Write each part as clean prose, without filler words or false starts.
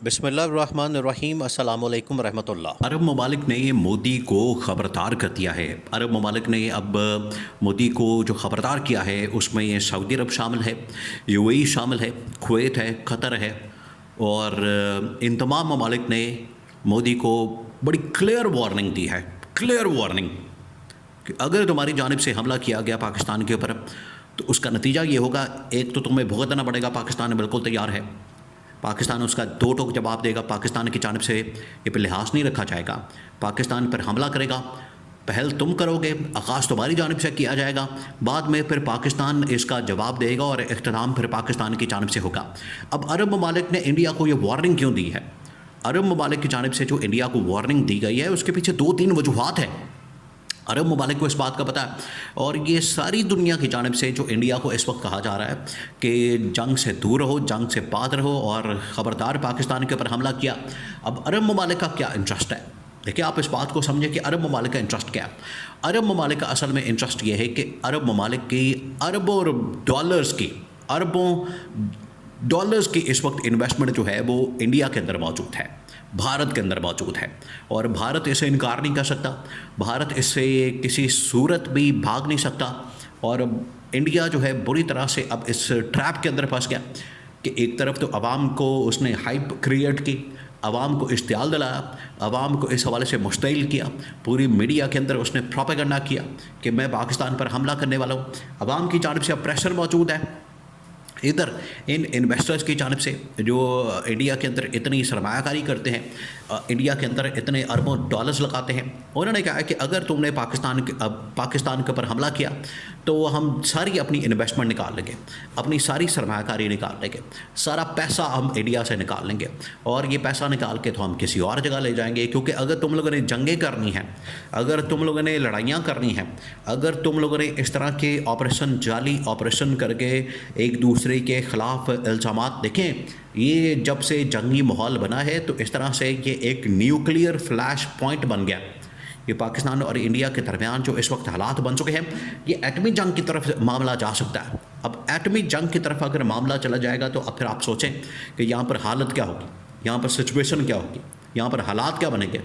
बिस्मिल्लाहिर्रहमानिर्रहीम अस्सलामु अलैकुम रहमतुल्लाह। अरब ममालिक ने मोदी को ख़बरदार कर दिया है। अरब ममालिक ने अब मोदी को जो ख़बरदार किया है उसमें सऊदी अरब शामिल है, यूएई शामिल है, कुवैत है, क़तर है और इन तमाम ममालिक ने मोदी को बड़ी क्लियर वार्निंग दी है। क्लियर वार्निंग कि अगर तुम्हारी जानिब से हमला किया गया पाकिस्तान के ऊपर तो उसका नतीजा ये होगा, एक तो तुम्हें भुगतना पड़ेगा, पाकिस्तान बिल्कुल तैयार है, पाकिस्तान उसका दो टोक जवाब देगा, पाकिस्तान की जानिब से ये पर लिहाज नहीं रखा जाएगा, पाकिस्तान पर हमला करेगा, पहल तुम करोगे, आगाज़ तुम्हारी जानिब से किया जाएगा, बाद में फिर पाकिस्तान इसका जवाब देगा और इख्तिताम फिर पाकिस्तान की जानिब से होगा। अब अरब ममालिक ने इंडिया को ये वार्निंग क्यों दी है? अरब ममालिक की जानिब से जो इंडिया को वार्निंग दी गई है उसके पीछे 2-3 वजूहात हैं। अरब ममालिक को इस बात का पता है और ये सारी दुनिया की जानिब से जो इंडिया को इस वक्त कहा जा रहा है कि जंग से दूर रहो, जंग से बात रहो और ख़बरदार पाकिस्तान के ऊपर हमला किया। अब अरब ममालिक का क्या इंटरेस्ट है? देखिए, आप इस बात को समझें कि अरब ममालिक का इंटरेस्ट क्या है। अरब ममालिक का असल में इंटरेस्ट ये है कि अरब ममालिक की अरबों डॉलर्स की इस वक्त इन्वेस्टमेंट जो है वो इंडिया के अंदर मौजूद है, भारत के अंदर मौजूद है और भारत इसे इनकार नहीं कर सकता, भारत इससे किसी सूरत भी भाग नहीं सकता। और इंडिया जो है बुरी तरह से अब इस ट्रैप के अंदर फंस गया कि एक तरफ तो अवाम को उसने हाइप क्रिएट की, अवाम को इश्तियाल दिलाया, अवाम को इस हवाले से मुश्तइल किया, पूरी मीडिया के अंदर उसने प्रोपेगेंडा किया कि मैं पाकिस्तान पर हमला करने वाला हूँ। अवाम की जानिब से अब प्रेशर मौजूद है, इधर इन इन्वेस्टर्स की जानिब से जो इंडिया के अंदर इतनी सरमायाकारी करते हैं, इंडिया के अंदर इतने अरबों डॉलर्स लगाते हैं, उन्होंने कहा है कि अगर तुमने पाकिस्तान के ऊपर हमला किया तो हम सारी अपनी इन्वेस्टमेंट निकाल लेंगे, अपनी सारी सरमायाकारी निकाल लेंगे, सारा पैसा हम इंडिया से निकाल लेंगे और ये पैसा निकाल के तो हम किसी और जगह ले जाएंगे। क्योंकि अगर तुम लोगों ने जंगें करनी हैं, अगर तुम लोगों ने लड़ाइयाँ करनी हैं, अगर तुम लोगों ने इस तरह के ऑपरेशन, जाली ऑपरेशन करके एक दूसरे के ख़िलाफ़ इल्ज़ामात, देखें ये जब से जंगी माहौल बना है तो इस तरह से ये एक न्यूक्लियर फ्लैश पॉइंट बन गया। ये पाकिस्तान और इंडिया के दरमियान जो इस वक्त हालात बन चुके हैं, ये एटमी जंग की तरफ मामला जा सकता है। अब एटमी जंग की तरफ अगर मामला चला जाएगा तो अब फिर आप सोचें कि यहाँ पर हालत क्या होगी, यहाँ पर सिचुएशन क्या होगी, यहाँ पर हालात क्या बनेंगे।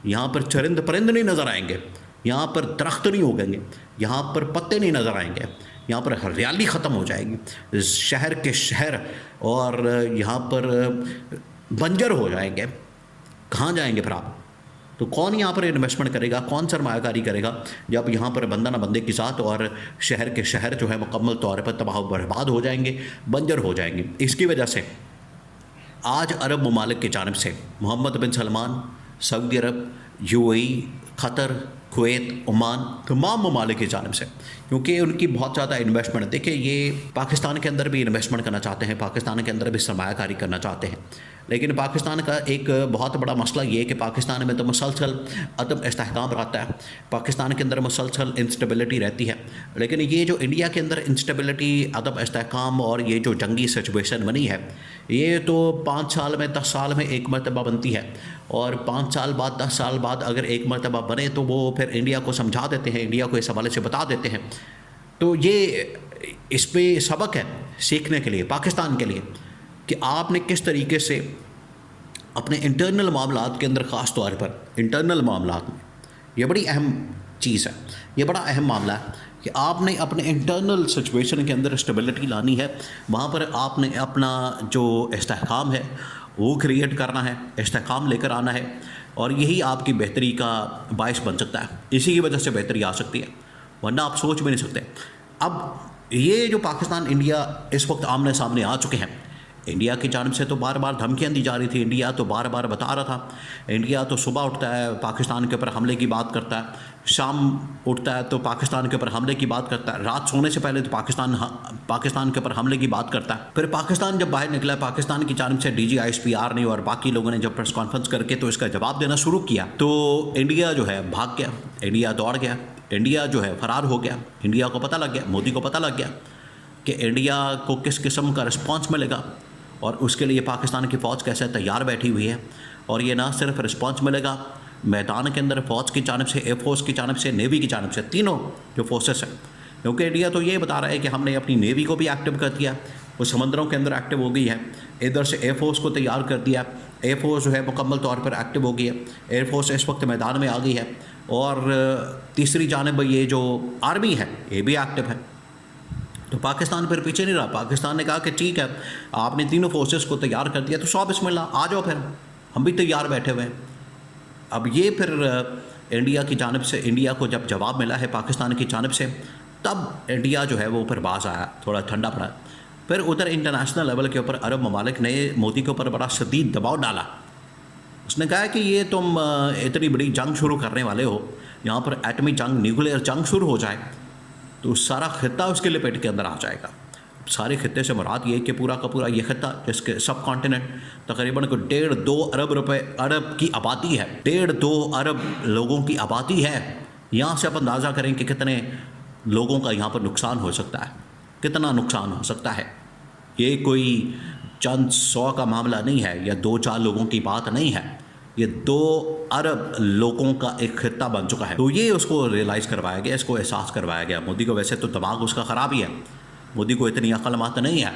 यहाँ पर चरिंद परिंद नहीं नज़र आएंगे, यहाँ पर दरख्त नहीं उगेंगे, यहाँ पर पत्ते नहीं नज़र आएंगे, यहाँ पर हरियाली ख़त्म हो जाएगी, शहर के शहर और यहाँ पर बंजर हो जाएंगे। कहाँ जाएंगे फिर आप? तो कौन यहाँ पर इन्वेस्टमेंट करेगा, कौन सरमायाकारी करेगा जब यहाँ पर बंदा ना बंदे की साथ और शहर के शहर जो है मुकम्मल तौर पर तबाह बर्बाद हो जाएंगे, बंजर हो जाएंगे। इसकी वजह से आज अरब ममालिक की जानिब से मोहम्मद बिन सलमान, सऊदी अरब, यूएई, क़तर, कुवैत, ओमान, तमाम ममालिक की जानिब से, क्योंकि उनकी बहुत ज़्यादा इन्वेस्टमेंट, देखिए ये पाकिस्तान के अंदर भी इन्वेस्टमेंट करना चाहते हैं, पाकिस्तान के अंदर भी सरमायाकारी करना चाहते हैं, लेकिन पाकिस्तान का एक बहुत बड़ा मसला ये है कि पाकिस्तान में तो मुसलसल अदम इस्तेहकाम रहता है, पाकिस्तान के अंदर मुसलसल इंस्टेबिलिटी रहती है। लेकिन ये जो इंडिया के अंदर इंस्टेबिलिटी, अदम इस्तेहकाम और ये जो जंगी सिचुएशन बनी है, ये तो 5 साल में 10 साल में एक मरतबा बनती है और 5 साल बाद 10 साल बाद अगर एक मरतबा बने तो वो फिर इंडिया को समझा देते हैं, इंडिया को इस हवाले से बता देते हैं। तो ये इस पर सबक है सीखने के लिए पाकिस्तान के लिए कि आपने किस तरीके से अपने इंटरनल मामलात के अंदर, ख़ास तौर पर इंटरनल मामलात में, ये बड़ी अहम चीज़ है, ये बड़ा अहम मामला है कि आपने अपने इंटरनल सिचुएशन के अंदर स्टेबिलिटी लानी है। वहाँ पर आपने अपना जो इस्तेहकाम है वो क्रिएट करना है, इस्तेहकाम लेकर आना है और यही आपकी बेहतरी का बायस बन सकता है। इसी की वजह से बेहतरी आ सकती है, वरना आप सोच भी नहीं सकते। अब ये जो पाकिस्तान इंडिया इस वक्त आमने सामने आ चुके हैं, इंडिया की जानिब से तो बार बार धमकियाँ दी जा रही थी, इंडिया तो बार बार बता रहा था, इंडिया तो सुबह उठता है पाकिस्तान के ऊपर हमले की बात करता है, शाम उठता है तो पाकिस्तान के ऊपर हमले की बात करता है, रात सोने से पहले तो पाकिस्तान के ऊपर हमले की बात करता है। फिर पाकिस्तान जब बाहर निकला, पाकिस्तान की जानिब से DGISPR ने और बाकी लोगों ने जब प्रेस कॉन्फ्रेंस करके तो इसका जवाब देना शुरू किया तो इंडिया जो है भाग गया, इंडिया दौड़ गया, इंडिया जो है फ़रार हो गया। इंडिया को पता लग गया, मोदी को पता लग गया कि इंडिया को किस किस्म का रिस्पॉन्स मिलेगा और उसके लिए पाकिस्तान की फ़ौज कैसे तैयार बैठी हुई है। और ये ना सिर्फ रिस्पॉन्स मिलेगा मैदान के अंदर फ़ौज की जानिब से, एयरफोर्स की जानिब से, नेवी की जानिब से, तीनों जो फोर्सेस हैं, क्योंकि इंडिया तो ये बता रहा है कि हमने अपनी नेवी को भी एक्टिव कर दिया, वो समंदरों के अंदर एक्टिव हो गई है। इधर से एयरफोर्स को तैयार कर दिया, एयरफोर्स जो है मुकम्मल तौर पर एक्टिव हो गई है, एयरफोर्स इस वक्त मैदान में आ गई है। और तीसरी जानिब ये जो आर्मी है ये भी एक्टिव है। तो पाकिस्तान फिर पीछे नहीं रहा। पाकिस्तान ने कहा कि ठीक है, आपने तीनों फोर्सेस को तैयार कर दिया तो सौ बिस्मिल्लाह आ जाओ, फिर हम भी तैयार बैठे हुए हैं। अब ये फिर इंडिया की जानिब से, इंडिया को जब जवाब मिला है पाकिस्तान की जानिब से, तब इंडिया जो है वो ऊपर बाज आया, थोड़ा ठंडा पड़ा। फिर उधर इंटरनेशनल लेवल के ऊपर अरब ममालिक ने मोदी के ऊपर बड़ा शदीद दबाव डाला। उसने कहा कि ये तुम इतनी बड़ी जंग शुरू करने वाले हो, यहाँ पर एटमी जंग, न्यूक्लियर जंग शुरू हो जाए तो सारा खित्ता उसके लपेट के अंदर आ जाएगा। सारे खित्ते से मुराद ये कि पूरा का पूरा ये खित्ता, जिसके सब कॉन्टिनेंट तकरीबन को 1.5-2 अरब की आबादी है, 1.5-2 अरब लोगों की आबादी है। यहाँ से आप अंदाज़ा करें कि कितने लोगों का यहाँ पर नुकसान हो सकता है, कितना नुकसान हो सकता है। ये कोई चंद 100 का मामला नहीं है या 2-4 लोगों की बात नहीं है, ये 2 अरब लोगों का एक खित्ता बन चुका है। तो ये उसको रियलाइज़ करवाया गया, इसको एहसास करवाया गया। मोदी को वैसे तो दिमाग उसका ख़राब ही है, मोदी को इतनी अक्लमत नहीं है।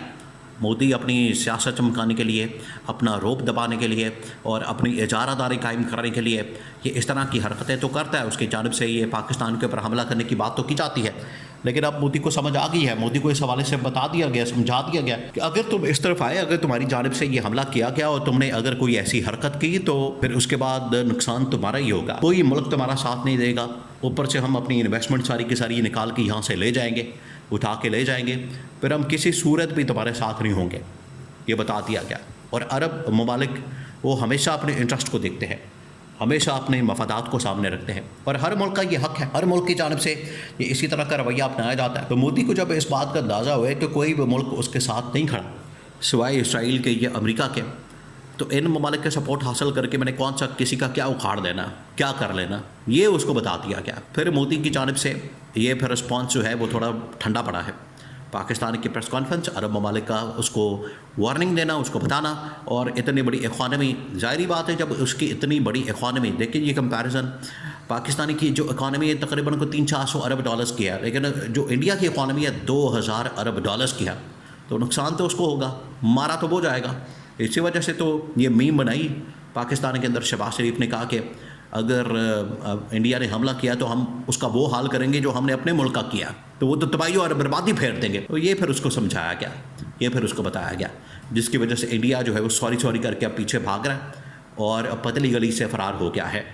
मोदी अपनी सियासत चमकाने के लिए, अपना रोब दबाने के लिए और अपनी इजारादारी कायम करने के लिए ये इस तरह की हरकतें तो करता है। उसकी जानिब से ये पाकिस्तान के ऊपर हमला करने की बात तो की जाती है, लेकिन अब मोदी को समझ आ गई है। मोदी को इस हवाले से बता दिया गया, समझा दिया गया कि अगर तुम इस तरफ आए, अगर तुम्हारी जानिब से ये हमला किया गया और तुमने अगर कोई ऐसी हरकत की तो फिर उसके बाद नुकसान तुम्हारा ही होगा, कोई मुल्क तुम्हारा साथ नहीं देगा। ऊपर से हम अपनी इन्वेस्टमेंट सारी की सारी निकाल के यहाँ से ले जाएंगे, उठा के ले जाएंगे, फिर हम किसी सूरत भी तुम्हारे साथ नहीं होंगे, ये बता दिया गया। और अरब ममालिक वो हमेशा अपने इंटरेस्ट को देखते हैं, हमेशा अपने मफादात को सामने रखते हैं और हर मुल्क का ये हक है, हर मुल्क की जानिब से ये इसी तरह का रवैया अपनाया जाता है। तो मोदी को जब इस बात का अंदाज़ा हुआ कि कोई भी मुल्क उसके साथ नहीं खड़ा सिवाय इसराइल के या अमेरिका के, तो इन ममालिक के सपोर्ट हासिल करके मैंने कौन सा किसी का क्या उखाड़ देना, क्या कर लेना, ये उसको बता दिया गया। फिर मोदी की जानिब से ये फिर रिस्पॉन्स जो है वो थोड़ा ठंडा पड़ा है। पाकिस्तान की प्रेस कॉन्फ्रेंस, अरब ममालिक का उसको वार्निंग देना, उसको बताना। और इतनी बड़ी इकॉनमी, ज़ाहिरी बात है जब उसकी इतनी बड़ी इकॉनमी, देखिए ये कंपैरिजन पाकिस्तान की जो इकॉनमी है तकरीबन को 300-400 अरब डॉलर्स की है, लेकिन जो इंडिया की इकॉनमी है 2000 अरब डॉलर्स की है, तो नुकसान तो उसको होगा, मारा तो वो जाएगा। इसी वजह से तो ये मीम बनाई पाकिस्तान के अंदर। शहबाज शरीफ ने कहा कि अगर इंडिया ने हमला किया तो हम उसका वो हाल करेंगे जो हमने अपने मुल्क का किया, तो वो तो तबाही और बर्बादी फेर देंगे। तो ये फिर उसको समझाया गया, ये फिर उसको बताया गया, जिसकी वजह से इंडिया जो है वो सॉरी करके अब पीछे भाग रहा है और अब पतली गली से फरार हो गया है।